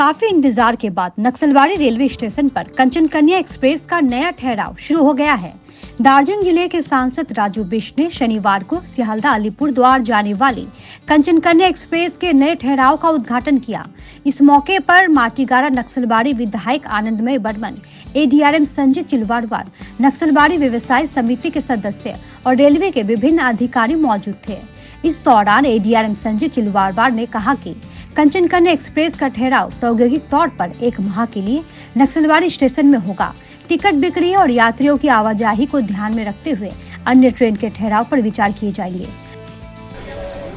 काफी इंतजार के बाद नक्सलबाड़ी रेलवे स्टेशन पर कंचन कन्या एक्सप्रेस का नया ठहराव शुरू हो गया है। दार्जिलिंग जिले के सांसद राजू बिष्ट ने शनिवार को सियालदह अलीपुर द्वार जाने वाली कंचन कन्या एक्सप्रेस के नए ठहराव का उद्घाटन किया। इस मौके पर माटीगाड़ा नक्सलबाड़ी विधायक आनंदमय बर्मन, एडीआरएम संजय चिलवाड़वार, नक्सलबाड़ी व्यवसाय समिति के सदस्य और रेलवे के विभिन्न अधिकारी मौजूद थे। इस दौरान एडीआरएम संजय चिलवाड़वार ने कहा कि कंचन कन्या एक्सप्रेस का ठहराव प्रायोगिक तौर पर 1 माह के लिए नक्सलबाड़ी स्टेशन में होगा। टिकट बिक्री और यात्रियों की आवाजाही को ध्यान में रखते हुए अन्य ट्रेन के ठहराव पर विचार किए जाएंगे।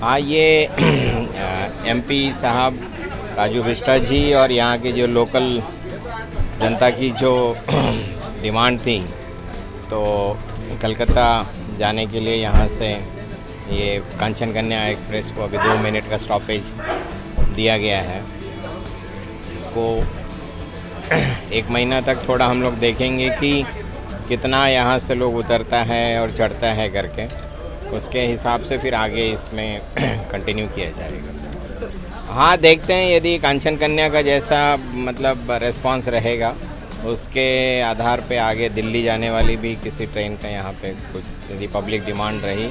हाँ, ये एमपी साहब राजू बिष्टा जी और यहाँ के जो लोकल जनता की जो डिमांड थी, तो कलकत्ता जाने के लिए यहाँ से ये कंचन कन्या एक्सप्रेस को अभी 2 मिनट का स्टॉपेज दिया गया है। इसको 1 महीना तक थोड़ा हम लोग देखेंगे कि कितना यहाँ से लोग उतरता है और चढ़ता है करके, उसके हिसाब से फिर आगे इसमें कंटिन्यू किया जाएगा। हाँ, देखते हैं यदि कंचन कन्या का जैसा मतलब रेस्पॉन्स रहेगा, उसके आधार पे आगे दिल्ली जाने वाली भी किसी ट्रेन का यहाँ पे कुछ यदि पब्लिक डिमांड रही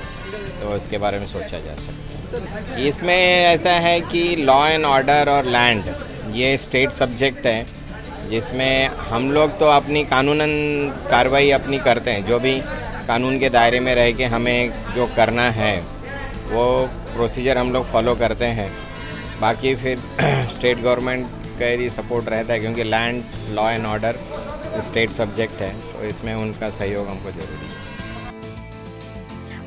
तो उसके बारे में सोचा जा सकता है। इसमें ऐसा है कि लॉ एंड ऑर्डर और लैंड ये स्टेट सब्जेक्ट है, जिसमें हम लोग तो अपनी कानूनन कार्रवाई अपनी करते हैं। जो भी कानून के दायरे में रह के हमें जो करना है वो प्रोसीजर हम लोग फॉलो करते हैं। बाकी फिर स्टेट गवर्नमेंट का यदि सपोर्ट रहता है, क्योंकि land, law and order state subject है, तो इसमें उनका सहयोग हमको जरूरी है।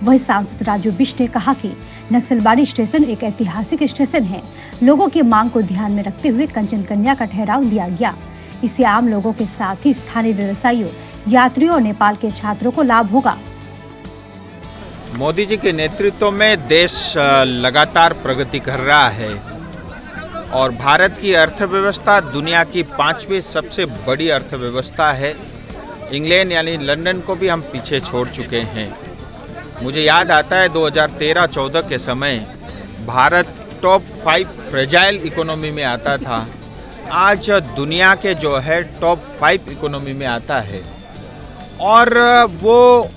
वही सांसद राजू बिष्ट ने कहा कि नक्सलबाड़ी स्टेशन एक ऐतिहासिक स्टेशन है। लोगों की मांग को ध्यान में रखते हुए कंचन कन्या का ठहराव दिया गया। इससे आम लोगों के साथ ही स्थानीय व्यवसायियों, यात्रियों और नेपाल के छात्रों को लाभ होगा। मोदी जी के नेतृत्व में देश लगातार प्रगति कर रहा है और भारत की अर्थव्यवस्था दुनिया की 5वीं सबसे बड़ी अर्थव्यवस्था है। इंग्लैंड यानी लंदन को भी हम पीछे छोड़ चुके हैं। मुझे याद आता है 2013-14 के समय भारत टॉप 5 फ्रेजाइल इकोनॉमी में आता था। आज दुनिया के जो है टॉप 5 इकोनॉमी में आता है और वो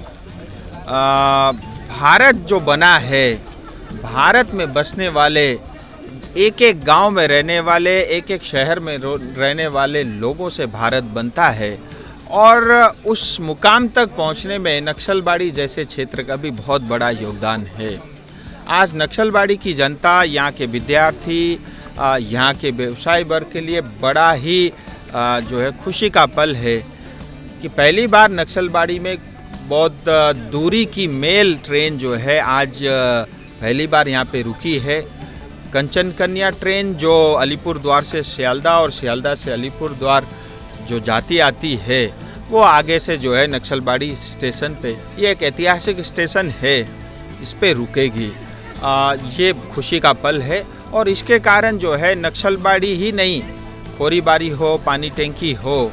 भारत जो बना है, भारत में बसने वाले, एक गांव में रहने वाले, एक शहर में रहने वाले लोगों से भारत बनता है और उस मुकाम तक पहुंचने में नक्सलबाड़ी जैसे क्षेत्र का भी बहुत बड़ा योगदान है। आज नक्सलबाड़ी की जनता, यहाँ के विद्यार्थी, यहाँ के व्यवसाय वर्ग के लिए बड़ा ही जो है खुशी का पल है कि पहली बार नक्सलबाड़ी में बहुत दूरी की मेल ट्रेन जो है आज पहली बार यहाँ पे रुकी है। कंचन कन्या ट्रेन जो अलीपुर द्वार से सियालदह और सियालदह से अलीपुर द्वार जो जाती आती है, वो आगे से जो है नक्सलबाड़ी स्टेशन पे, ये एक ऐतिहासिक स्टेशन है, इस पे रुकेगी। ये खुशी का पल है और इसके कारण जो है नक्सलबाड़ी ही नहीं, खोरीबारी हो, पानी टैंकी हो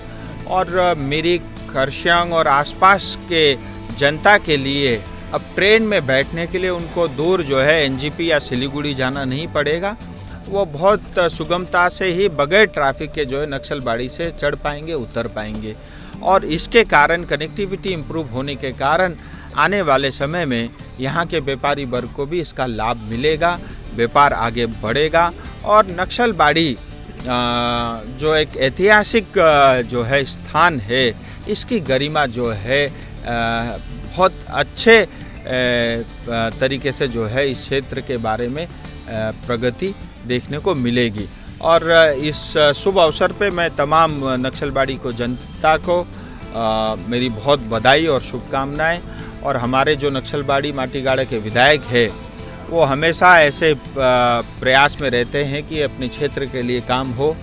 और मेरी खरसियांग और आसपास के जनता के लिए अब ट्रेन में बैठने के लिए उनको दूर जो है एनजीपी या सिलीगुड़ी जाना नहीं पड़ेगा। वो बहुत सुगमता से ही बगैर ट्रैफिक के जो है नक्सलबाड़ी से चढ़ पाएंगे, उतर पाएंगे और इसके कारण कनेक्टिविटी इम्प्रूव होने के कारण आने वाले समय में यहाँ के व्यापारी वर्ग को भी इसका लाभ मिलेगा, व्यापार आगे बढ़ेगा और नक्सलबाड़ी जो एक ऐतिहासिक जो है स्थान है, इसकी गरिमा जो है बहुत अच्छे तरीके से जो है इस क्षेत्र के बारे में प्रगति देखने को मिलेगी। और इस शुभ अवसर पे मैं तमाम नक्सलबाड़ी को जनता को मेरी बहुत बधाई और शुभकामनाएं। और हमारे जो नक्सलबाड़ी माटीगाड़ा के विधायक है, वो हमेशा ऐसे प्रयास में रहते हैं कि अपने क्षेत्र के लिए काम हो।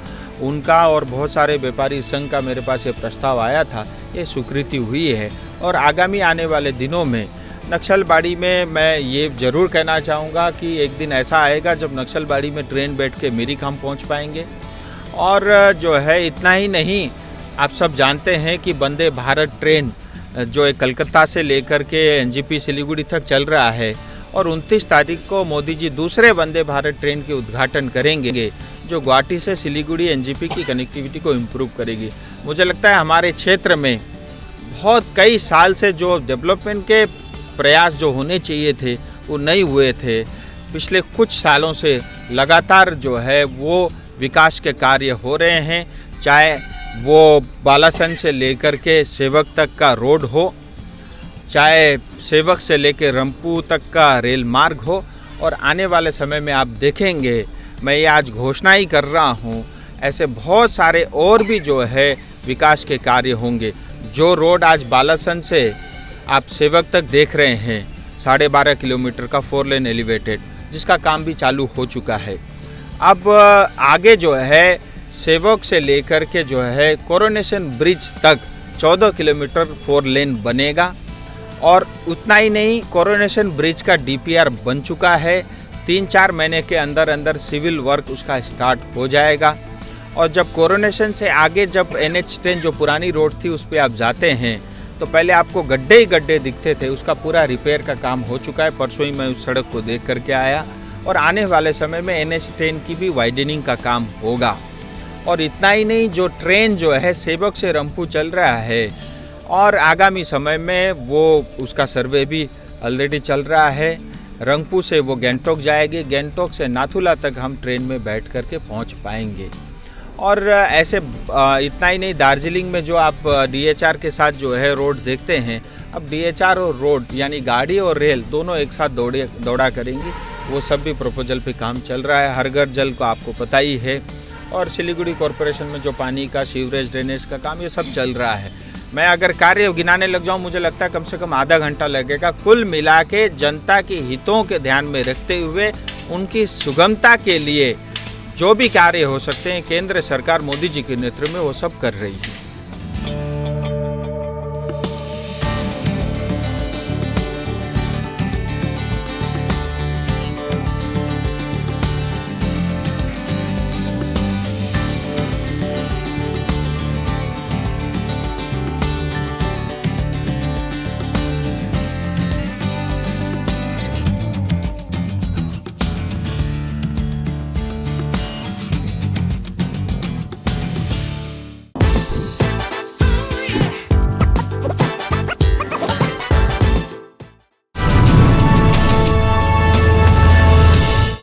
उनका और बहुत सारे व्यापारी संघ का मेरे पास ये प्रस्ताव आया था, ये स्वीकृति हुई है और आगामी आने वाले दिनों में नक्सलबाड़ी में मैं ये ज़रूर कहना चाहूँगा कि एक दिन ऐसा आएगा जब नक्सलबाड़ी में ट्रेन बैठ के मिरिक हम पहुँच पाएंगे। और जो है इतना ही नहीं, आप सब जानते हैं कि वंदे भारत ट्रेन जो है कलकत्ता से लेकर के एनजीपी सिलीगुड़ी तक चल रहा है और 29 तारीख को मोदी जी दूसरे वंदे भारत ट्रेन के उद्घाटन करेंगे, जो गुवाहाटी से सिलीगुड़ी एनजीपी की कनेक्टिविटी को इम्प्रूव करेगी। मुझे लगता है हमारे क्षेत्र में बहुत कई साल से जो डेवलपमेंट के प्रयास जो होने चाहिए थे वो नहीं हुए थे। पिछले कुछ सालों से लगातार जो है वो विकास के कार्य हो रहे हैं, चाहे वो बालासन से लेकर के सेवक तक का रोड हो, चाहे सेवक से लेकर रंपू तक का रेल मार्ग हो। और आने वाले समय में आप देखेंगे, मैं ये आज घोषणा ही कर रहा हूँ, ऐसे बहुत सारे और भी जो है विकास के कार्य होंगे। जो रोड आज बालासन से आप सेवक तक देख रहे हैं 12.5 किलोमीटर का 4 लेन एलिवेटेड, जिसका काम भी चालू हो चुका है। अब आगे जो है सेवक से लेकर के जो है कोरोनेशन ब्रिज तक 14 किलोमीटर 4 लेन बनेगा। और उतना ही नहीं, कोरोनेशन ब्रिज का डीपीआर बन चुका है। 3-4 महीने के अंदर अंदर सिविल वर्क उसका स्टार्ट हो जाएगा। और जब कोरोनेशन से आगे जब NH10 जो पुरानी रोड थी उस पर आप जाते हैं तो पहले आपको गड्ढे ही गड्ढे दिखते थे, उसका पूरा रिपेयर का काम हो चुका है। परसों ही मैं उस सड़क को देख करके आया। और आने वाले समय में NH10 की भी वाइडनिंग का काम होगा। और इतना ही नहीं, जो ट्रेन जो है सेवक से रंपू चल रहा है और आगामी समय में वो उसका सर्वे भी ऑलरेडी चल रहा है। रंगपू से वो गैंगटॉक जाएगी, गैंगटॉक से नाथुला तक हम ट्रेन में बैठ कर के पहुँच पाएंगे। और ऐसे इतना ही नहीं, दार्जिलिंग में जो आप DHR के साथ जो है रोड देखते हैं, अब DHR और रोड यानी गाड़ी और रेल दोनों एक साथ दौड़ा करेंगी। वो सब भी प्रपोजल पे काम चल रहा है। हर घर जल को आपको पता ही है। और सिलीगुड़ी कॉरपोरेशन में जो पानी का सीवरेज ड्रेनेज का काम, ये सब चल रहा है। मैं अगर कार्य गिनाने लग जाऊं, मुझे लगता है कम से कम आधा घंटा लगेगा। कुल मिला के जनता के हितों के ध्यान में रखते हुए उनकी सुगमता के लिए जो भी कार्य हो सकते हैं, केंद्र सरकार मोदी जी के नेतृत्व में वो सब कर रही है।